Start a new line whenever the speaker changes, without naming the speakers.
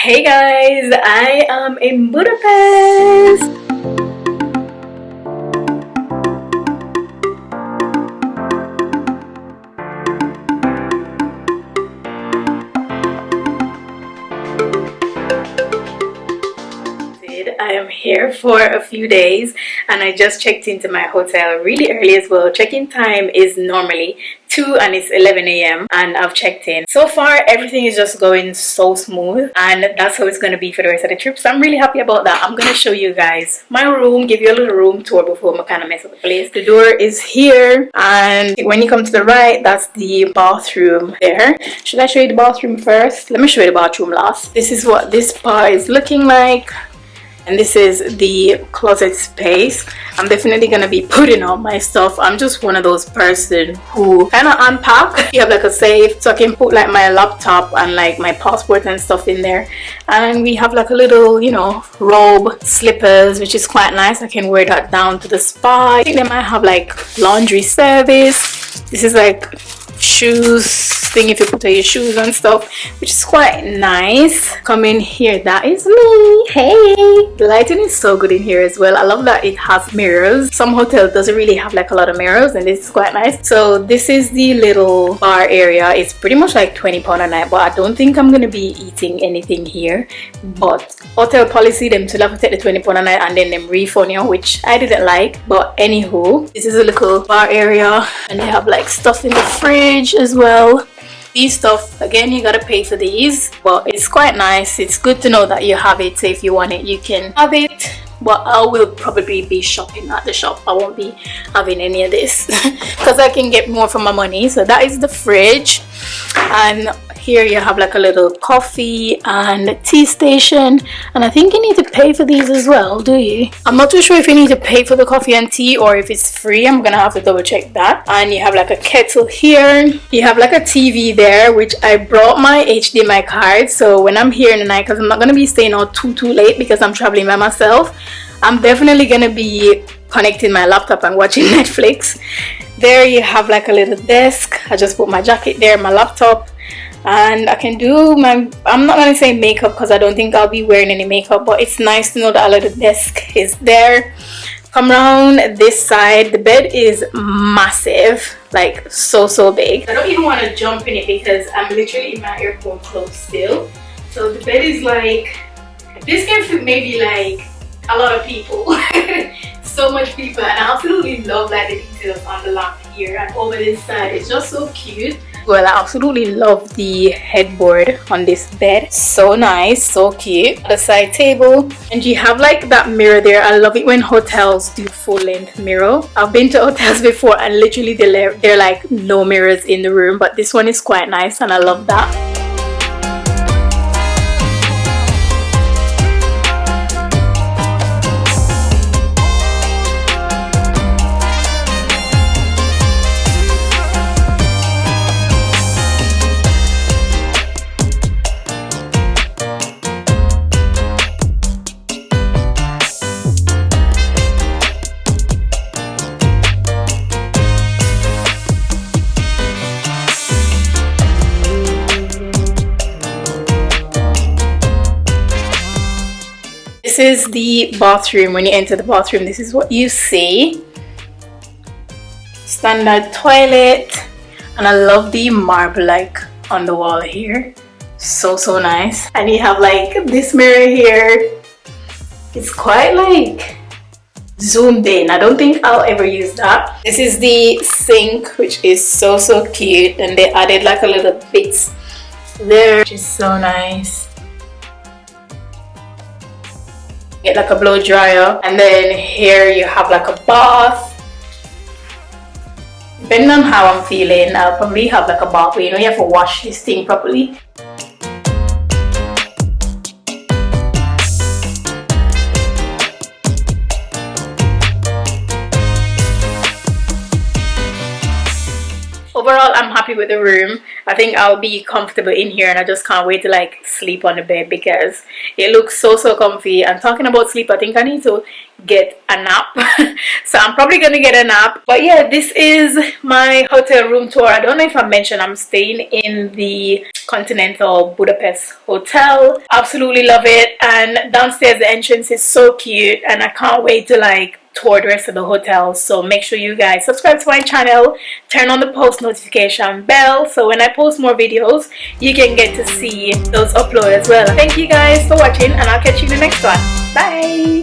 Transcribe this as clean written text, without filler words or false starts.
Hey guys, I am in Budapest. I am here for a few days and I just checked into my hotel really early as well. Check-in time is normally 2 and it's 11 a.m. and I've checked in. So far everything is just going so smooth and that's how it's going to be for the rest of the trip, so I'm really happy about that. I'm going to show you guys my room, give you a little room tour before I kind of mess up the place. The door is here and when you come to the right, that's the bathroom there. Should I show you the bathroom first? Let me show you the bathroom last. This is what this part is looking like. And this is the closet space. I'm definitely gonna be putting all my stuff. I'm just one of those person who kind of unpack. You have like a safe, so I can put like my laptop and like my passport and stuff in there. And we have like a little, you know, robe, slippers, which is quite nice. I can wear that down to the spa. I think they might have like laundry service. This is like shoes thing if you put your shoes and stuff, which is quite nice. Come in here, that is me. Hey, the lighting is so good in here as well. I love that it has mirrors. Some hotel doesn't really have like a lot of mirrors and this is quite nice. So this is the little bar area. It's pretty much like £20 a night, but I don't think I'm gonna be eating anything here. But hotel policy, them to have to take the £20 a night and then them refund you, which I didn't like. But anywho, this is a little bar area and they have like stuff in the fridge as well. These stuff, again, you gotta pay for these, but it's quite nice. It's good to know that you have it, so if you want it you can have it. But I will probably be shopping at the shop. I won't be having any of this because I can get more for my money. So that is the fridge, and here you have like a little coffee and tea station, and I think you need to pay for these as well, do you? I'm not too sure if you need to pay for the coffee and tea or if it's free. I'm gonna have to double check that. And you have like a kettle here. You have like a TV there, which I brought my HDMI card, so when I'm here in the night, because I'm not gonna be staying out too late because I'm traveling by myself, I'm definitely gonna be connecting my laptop and watching Netflix. There you have like a little desk. I just put my jacket there, my laptop, and I can do my, I'm not gonna say makeup because I don't think I'll be wearing any makeup, but it's nice to know that a little desk is there. Come around this side, the bed is massive, like so big. I don't even want to jump in it because I'm literally in my airport clothes still. So the bed is like, this can fit maybe like a lot of people. So much people, and I absolutely love like the details on the lamp here and over this side. It's just so cute. Well, I absolutely love the headboard on this bed. So nice, so cute. The side table, and you have like that mirror there. I love it when hotels do full-length mirror. I've been to hotels before and literally they're like no mirrors in the room, but this one is quite nice and I love that. This is the bathroom. When you enter the bathroom, this is what you see. Standard toilet, and I love the marble like on the wall here. So nice. And you have like this mirror here. It's quite like zoomed in. I don't think I'll ever use that. This is the sink, which is so cute, and they added like a little bits there, which is so nice. Get like a blow dryer, and then here you have like a bath. Depending on how I'm feeling, I'll probably have like a bath where, you know, you have to wash this thing properly. Overall, I'm happy happy with the room. I think I'll be comfortable in here, and I just can't wait to like sleep on the bed because it looks so comfy. And talking about sleep, I think I need to get a nap. So I'm probably gonna get a nap. But yeah, this is my hotel room tour. I don't know if I mentioned I'm staying in the Continental Budapest hotel. Absolutely love it. And downstairs the entrance is so cute, and I can't wait to like tour the rest of the hotel. So make sure you guys subscribe to my channel, turn on the post notification bell, so when I post more videos you can get to see those upload as well. Thank you guys for watching, and I'll catch you in the next one. Bye.